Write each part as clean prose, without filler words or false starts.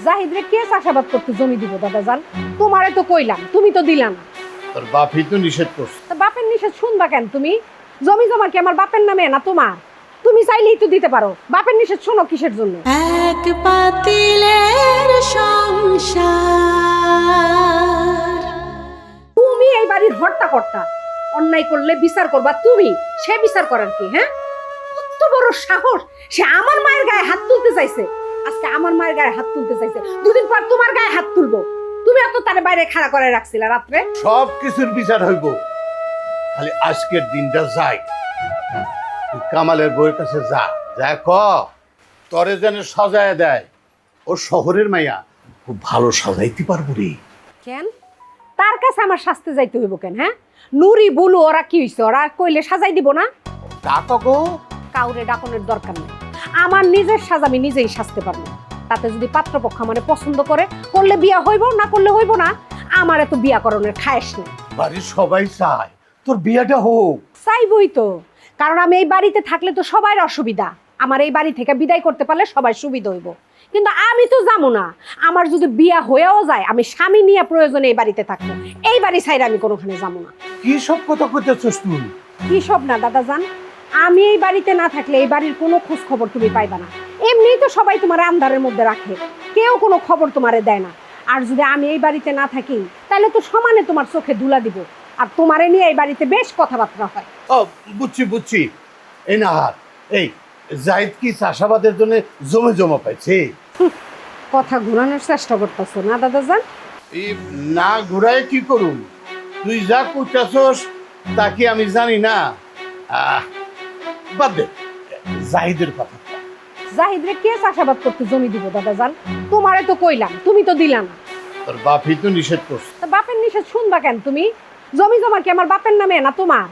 জাহিদরে কে চাষাবাদ করতে জমি দিব দাদা জান? তোমারে তো কইলাম, তুমি তো দিলা না। তোর বাপই তো নিষেধ করছে। তা বাপের নিষেধ শুনবা কেন তুমি? জমি জমা কি আমার বাপের নামে না তোমার? তুমি চাইলেই তো দিতে পারো, বাপের নিষেধ শোনো কিসের জন্য? এক পাতিলের সংসার। তুমি এই বাড়ির হর্তাকর্তা, অন্যায় করলে বিচার করবা তুমি, সে বিচার করার কি? হ্যাঁ, কত বড় সাহস! সে আমার মায়ের গায়ে হাত তুলতে চাইছে, আজকে আমার মায়ের গায়ে হাত তুলতে চাইছে, দুদিন পর তোমার গায়ে হাত তুলবো। তুমি এত তারে বাইরে খাড়া করে রাখছিলা রাত্রে। সব কিছুর বিচার হইব, খালি আজকের দিনটা যাই। তুই কামালের বউয়ের কাছে যা, যা ক তরে যেন সাজায় দেয়। ও শহরের মাইয়া, খুব ভালো সাজাইতে পারবো রে। কেন তার কাছে আমার শাস্তি যাইতে হইব কেন? হ্যাঁ, নুরি বলু ওরা কি হইছে? ওরা কইলে সাজাই দিব না? ডাকো গো। কাউরে ডাকনের দরকার নেই, আমার নিজের সাজ আমি নিজেই সাজতে পারবো। তাতে যদি পাত্রপক্ষ মানে পছন্দ করে, করলে বিয়া হইব, না করলে হইব না। আমার এত বিয়া করণের খায়েশ নেই। বাড়ির সবাই চায় তোর বিয়েটা হোক। চাইবই তো, কারণ আমি এই বাড়িতে থাকলে তো সবার অসুবিধা। আমার এই বাড়ি থেকে বিদায় করতে পারলে সবাই সুবিধা হইব, কিন্তু আমি তো যাবো না। আমার যদি বিয়া হয়েও যায়, আমি স্বামী নিয়ে প্রয়োজনে এই বাড়িতে থাকবো। এই বাড়ি ছাইরে আমি কোনোখানে যাবো না। কি সব কথা কইতেছস তুই? কি সব না দাদা জান, আমি এই বাড়িতে না থাকলে এই বাড়ির কোনো খোঁজ খবর তুমি পাইবা না। এমনিই তো সবাই তোমার আন্ধারের মধ্যে রাখে, কেউ কোনো খবর তোমারে দেয় না। আর যদি আমি এই বাড়িতে না থাকি, তাহলে তো সমানে তোমার চোখে ধুলা দিব। আর তোমারে নিয়ে এই বাড়িতে বেশ কথাবার্তা হয়। ও বুঝছি বুঝছি। এই না হাত, এই জাহিদ কি চাষাবাদের জন্য জমে জমা পাইছে? কথা ঘুরানোর চেষ্টা করতেছো না দাদা জান? এই না ঘুরায় কি করুম? তুই যা কইতাছস তা কি আমি জানি না? বাদ দে জাহিদের কথা। জাহিদরে কে চাষাবাদ করতে জমি দিব দাদা জান? তোমারে তো কইলাম, তুমি তো দিলা না। তোর বাপই তো নিষেধ করছে। তা বাপের নিষেধ শুনবা কেন তুমি? জমি জমা কি আমার বাপের নামে না তোমার?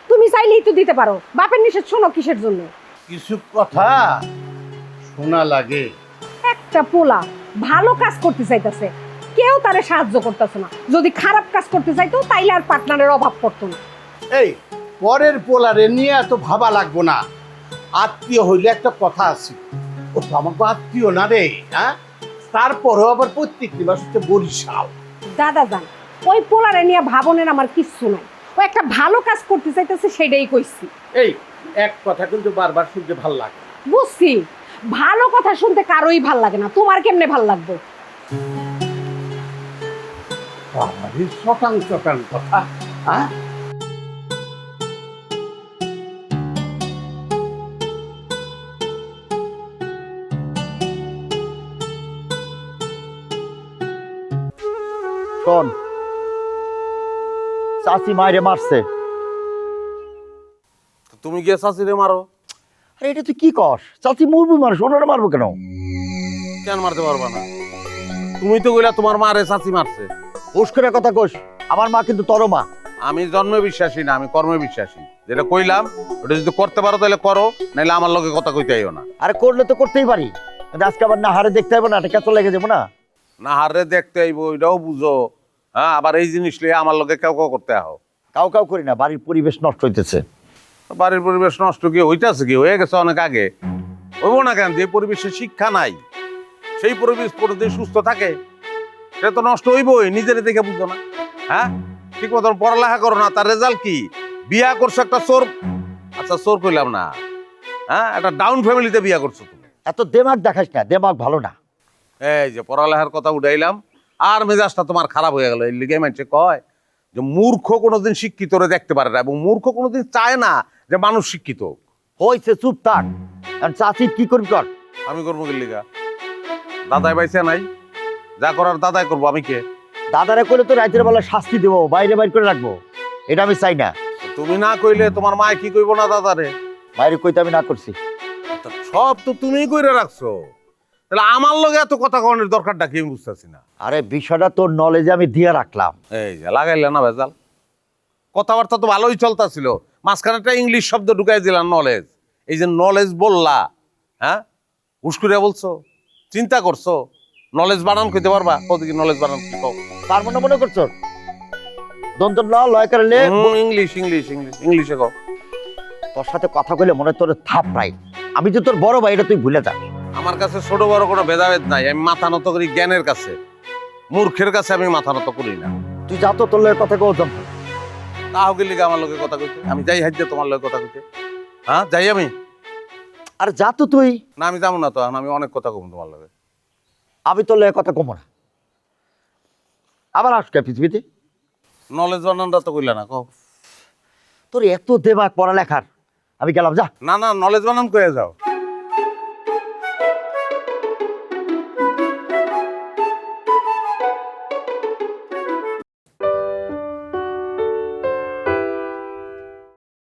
তুমি চাইলেই তো দিতে পারো, বাপের নিষেধ শোনো কিসের জন্য? কিছু কথা শোনা লাগে। একটা পোলা ভালো কাজ করতে চাইতেছে, কেউ তারে সাহায্য করতেছে না। যদি খারাপ কাজ করতে চাইতো, তাইলে আর পার্টনারের অভাব পড়তো না। এই পরের পোলারে নিয়ে এত ভাবা লাগবো না। আত্মীয় হইলে একটা কথা আছে, ও তো আমাকে আত্মীয় না রে। হ্যাঁ, তারপরেও আবার প্রত্যেক দিবস হচ্ছে বরিশাল। দাদা জান, ওই পোলারে নিয়ে ভাবনের আমার কিচ্ছু নাই। ও একটা ভালো কাজ করতে চাইতেছে, সেটাই কইছি। এই এক কথা কিন্তু বারবার শুনতে ভাল লাগে। বুঝছি, ভালো কথা শুনতে কারোই ভাল লাগে না, তোমার কেমনে ভাল লাগবে? বাবারে শটাং শটাং কথা। হ্যাঁ, শোন, চাচি মায়েরে মারছে। তুমি গিয়ে চাচিরে মারো? আরে এটা তুই কি কস? চাচি মুরবি মানুষ, ওনারা মারবো কেন? কেন মারতে পারবা না? তুমি তো কইলা তোমার মারে চাচি মারছে। উস্করে কথা কোস, আমার মা কিন্তু তোর মা। আমি জন্মে বিশ্বাসী না, আমি কর্মে বিশ্বাসী। যেটা কইলাম ওটা যদি করতে পারো তাহলে করো, নাইলে আমার লগে কথা কইতে আইও না। আরে করলে তো করতেই পারি, কিন্তু আজকে আবার না হারে দেখতে হবে না, এটা কেত লেগে যাবো না। না হারে দেখতে আইবো এটাও বুঝো। হ্যাঁ, আবার এই জিনিস লিয়ে আমার লগে কেউ কেউ করতে আহো। কাউ কাউ করি না, বাড়ির পরিবেশ নষ্ট হইতেছে। বাড়ির পরিবেশ নষ্ট কি হইতাছে? কি হয়ে গেছে অনেক আগে। হইব না কেন? যে পরিবেশে শিক্ষা নাই, সেই পরিবেশ যদি সুস্থ থাকে সে তো নষ্ট হইবই। নিজের দেখে বুঝো না? হ্যাঁ, ঠিক মতো পড়ালেখা করো না, তার রেজাল্ট কি? বিয়া করছো একটা চোর, আচ্ছা চোর কইলাম না, হ্যাঁ, একটা ডাউন ফ্যামিলিতে বিয়া করছো তুমি। এত দেমাগ দেখাস না, দেমাগ ভালো না। এই যে পড়ালেখার কথা উঠাইলাম, আর মেজাজটা তোমার খারাপ হয়ে গেল। এই লিগে মানুষে কয় যে মূর্খ কোনোদিন শিক্ষিতরে দেখতে পারে না, এবং মূর্খ কোনোদিন চায় না যে মানুষ শিক্ষিত হোক। হইছে, চুপ থাক। চাচির কি করবি কর। আমি করবো কি লিগা? দাদাই পাইছে নাই, যা করার দাদাই করবো, আমি কে? দাদারে করলে তো রাতের বেলা শাস্তি দেবো, বাইরে বাইর করে রাখবো, এটা আমি চাই না। তুমি না কইলে তোমার মায় কি কইব না দাদারে? বাইরে কইতে আমি না করছি। তা সব তো তুমিই কইরা রাখছো, তাহলে আমার লগে এত কথা কনের দরকারটা কি আমি বুঝতেছি না। আরে বিষয়টা তোর নলেজে আমি দিয়ে রাখলাম। এই যে লাগাইলে না ভেজাল, কথাবার্তা তো ভালোই চলতেছিল, মাঝখানে একটা ইংলিশ শব্দ ঢুকাই দিলাম, নলেজ। এই যে নলেজ বললা, হ্যাঁ, উস্কুরিয়া বলছো, চিন্তা করছো, নলেজ বানান কইতে পারবা? কতদিকে নলেজ বানান কি কও? তার মনে করছো দন্ত লয় করে ইংলিশ ইংলিশ ইংলিশ ইংলিশে কও। তোর সাথে কথা কইলে মনে তোর থাপ রাই। আমি যে তোর বড় ভাই, এটা তুই ভুলে যা। আমার কাছে ছোট বড় কোনো ভেদাভেদ নাই, আমি মাথা নত করি জ্ঞানের কাছে, মূর্খের কাছে আমি মাথা নত করি না। তুই যা তো তোর লগে কথা কও যাম। তাও গেলি আমার লোকের কথা কইতে, আমি যাই হাইতে তোমার লোকের কথা কইতে? হ্যাঁ যাই আমি? আর যা তো তুই। না আমি যাবো না তো, এখন আমি অনেক কথা কম তোমার লগে। আমি তোর লগে কথা কমো না। আবার আসকে পৃথিবীতে। নলেজ বানানটা তো কইলা না, কও। তোর এত দেমাগ পড়ালেখার, আমি গেলাম, যা। না না, নলেজ বানান কয়ে যাও।